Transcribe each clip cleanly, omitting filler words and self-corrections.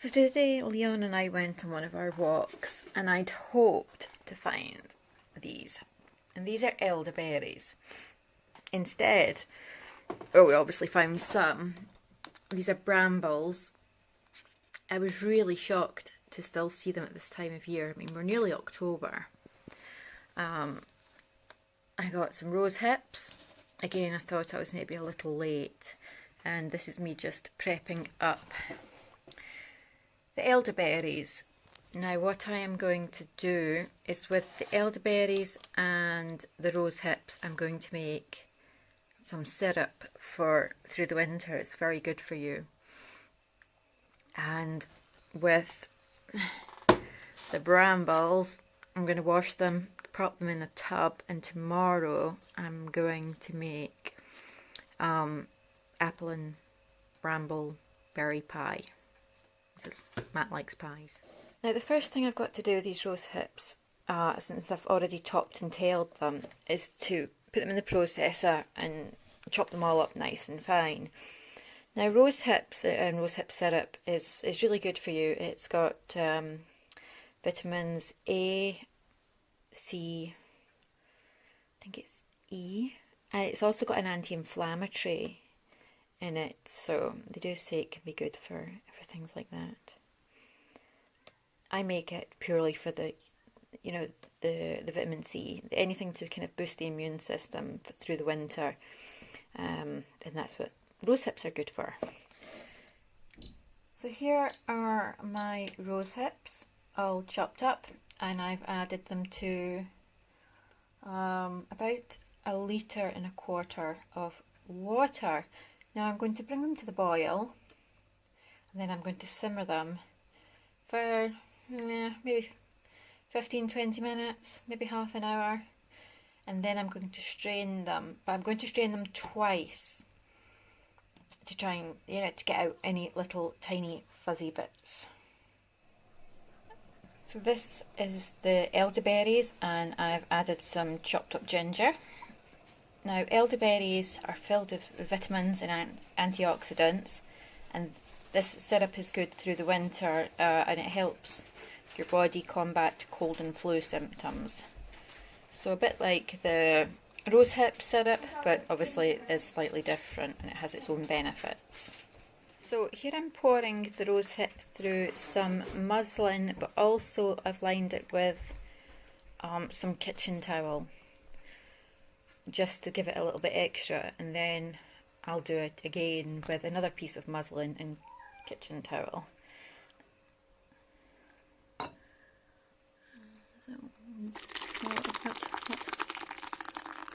So today Leon and I went on one of our walks and I'd hoped to find these. And these are elderberries. Instead, well, we obviously found some. These are brambles. I was really shocked to still see them at this time of year. I mean, we're nearly October. I got some rose hips. Again, I thought I was maybe a little late. And this is me just prepping up the elderberries. Now what I am going to do is with the elderberries and the rose hips, I'm going to make some syrup for through the winter. It's very good for you. And with the brambles, I'm going to wash them, prop them in a tub, and tomorrow I'm going to make apple and bramble berry pie, because Matt likes pies. Now the first thing I've got to do with these rose hips, since I've already chopped and tailed them, is to put them in the processor and chop them all up nice and fine. Now rose hips and rose hip syrup is really good for you. It's got vitamins A, C, I think it's E, and it's also got an anti-inflammatory in it, so they do say it can be good for things like that. I make it purely for the vitamin C, anything to kind of boost the immune system through the winter, and that's what rose hips are good for. So here are my rose hips all chopped up, and I've added them to about 1.25 litres of water. Now I'm going to bring them to the boil, and then I'm going to simmer them for maybe 15-20 minutes, maybe half an hour, and then I'm going to strain them. But I'm going to strain them twice to try and to get out any little tiny fuzzy bits. So this is the elderberries, and I've added some chopped up ginger. Now elderberries are filled with vitamins and antioxidants, and this syrup is good through the winter, and it helps your body combat cold and flu symptoms. So a bit like the rosehip syrup, but obviously it is slightly different and it has its own benefits. So here I'm pouring the rosehip through some muslin, but also I've lined it with some kitchen towel, just to give it a little bit extra, and then I'll do it again with another piece of muslin and kitchen towel. A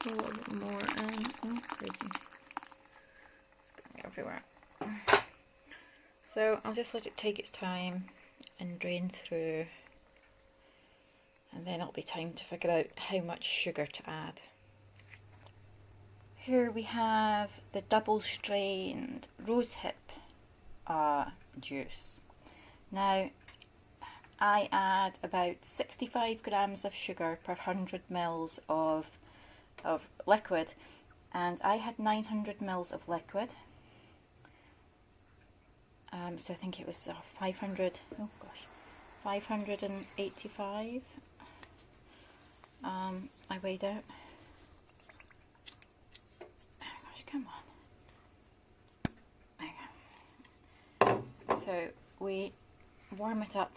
little bit more in. Oh, crazy. It's going everywhere. So I'll just let it take its time and drain through, and then it'll be time to figure out how much sugar to add. Here we have the double strained rosehip juice. Now I add about 65 grams of sugar per 100 mils of liquid, and I had 900 mils of liquid, so I think it was 585 I weighed out. Oh gosh, come on. Okay. So we warm it up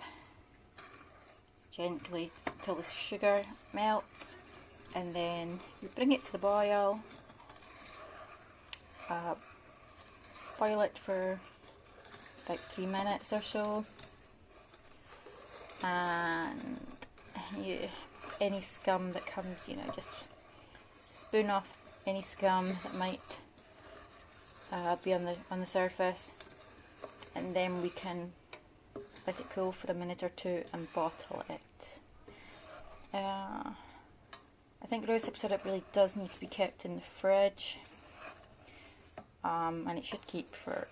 gently till the sugar melts, and then you bring it to the boil. Boil it for about 3 minutes or so, and any scum that comes, just spoon off any scum that might be on the surface, and then we can let it cool for a minute or two and bottle it. I think rosehip syrup really does need to be kept in the fridge, and it should keep for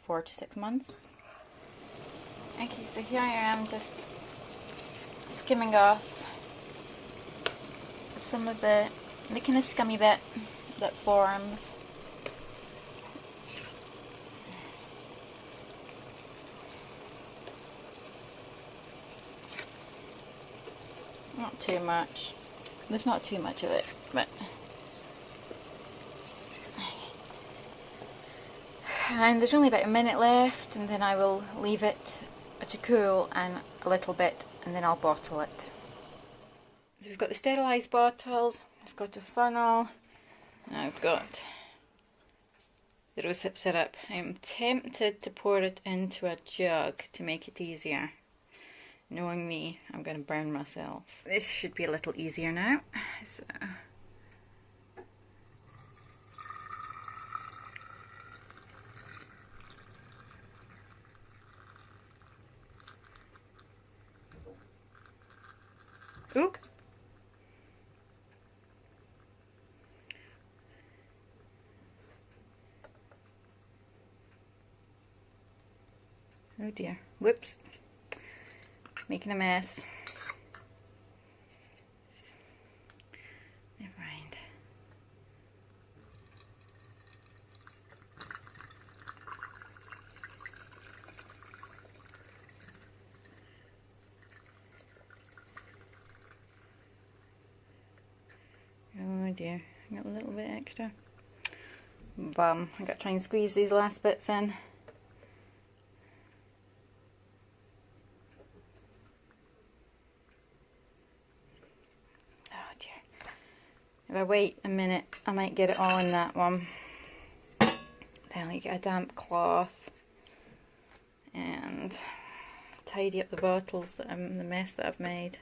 4 to 6 months. Okay, so here I am just skimming off some of the kind of scummy bit that forms. not too much. There's not too much of it, but... And there's only about a minute left, and then I will leave it to cool and a little bit, and then I'll bottle it. So we've got the sterilised bottles, I've got a funnel, and I've got the rosehip syrup. I'm tempted to pour it into a jug to make it easier. Knowing me, I'm going to burn myself. This should be a little easier now. So. Ooh. Oh dear. Whoops. Making a mess. Never mind. Oh dear. I got a little bit extra. Bum. I got to try and squeeze these last bits in. If I wait a minute, I might get it all in that one. Then I get a damp cloth and tidy up the bottles, the mess that I've made.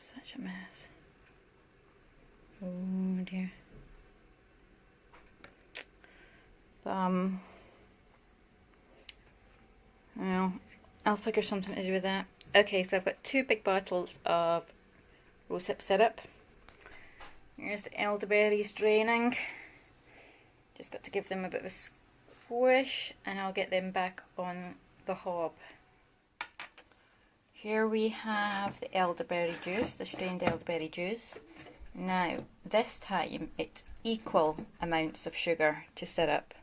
Such a mess. Oh dear. Well, I'll figure something to do with that. Okay, so I've got 2 big bottles of rosehip syrup. Here's the elderberries draining. Just got to give them a bit of a squish and I'll get them back on the hob. Here we have the elderberry juice, the strained elderberry juice. Now, this time it's equal amounts of sugar to syrup.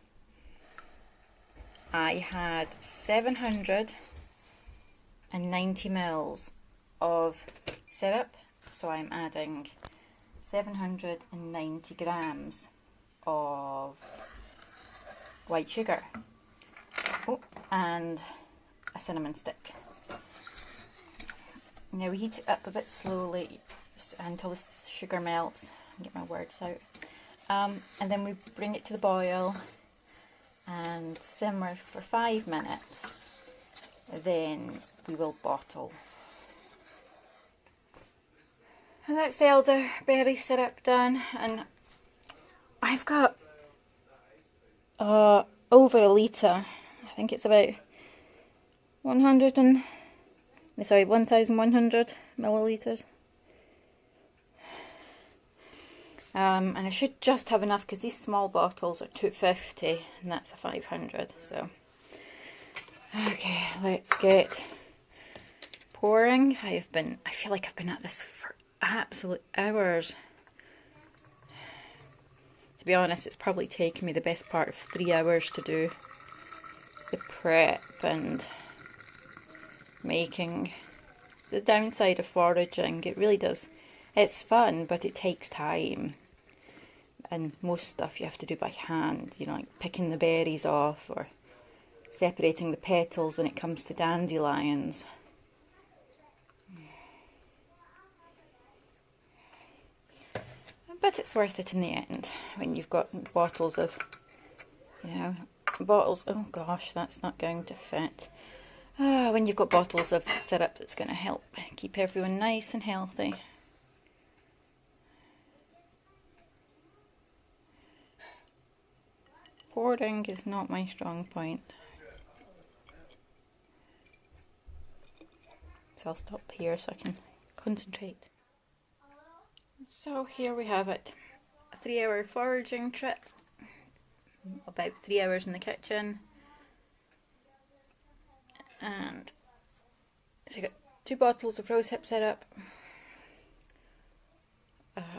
I had 790 mils of syrup, so I'm adding 790 grams of white sugar. Oh, and a cinnamon stick. Now we heat it up a bit slowly until the sugar melts. Get my words out. And then we bring it to the boil and simmer for 5 minutes. Then we will bottle. And that's the elderberry syrup done, and I've got over a litre. I think it's about 1100 millilitres. And I should just have enough because these small bottles are 250 and that's a 500. So, okay, let's get pouring. I feel like I've been at this for absolute hours. To be honest, it's probably taken me the best part of 3 hours to do the prep and making. The downside of foraging, it really does. It's fun, but it takes time. And most stuff you have to do by hand, you know, like picking the berries off or separating the petals when it comes to dandelions. But it's worth it in the end when you've got bottles of, oh gosh, that's not going to fit. When you've got bottles of syrup that's going to help keep everyone nice and healthy. Pouring is not my strong point. So I'll stop here so I can concentrate. So here we have it. A 3-hour foraging trip. About 3 hours in the kitchen. And so you got 2 bottles of rosehip syrup.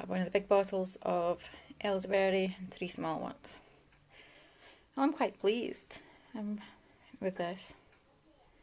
One of the big bottles of elderberry and 3 small ones. I'm quite pleased with this.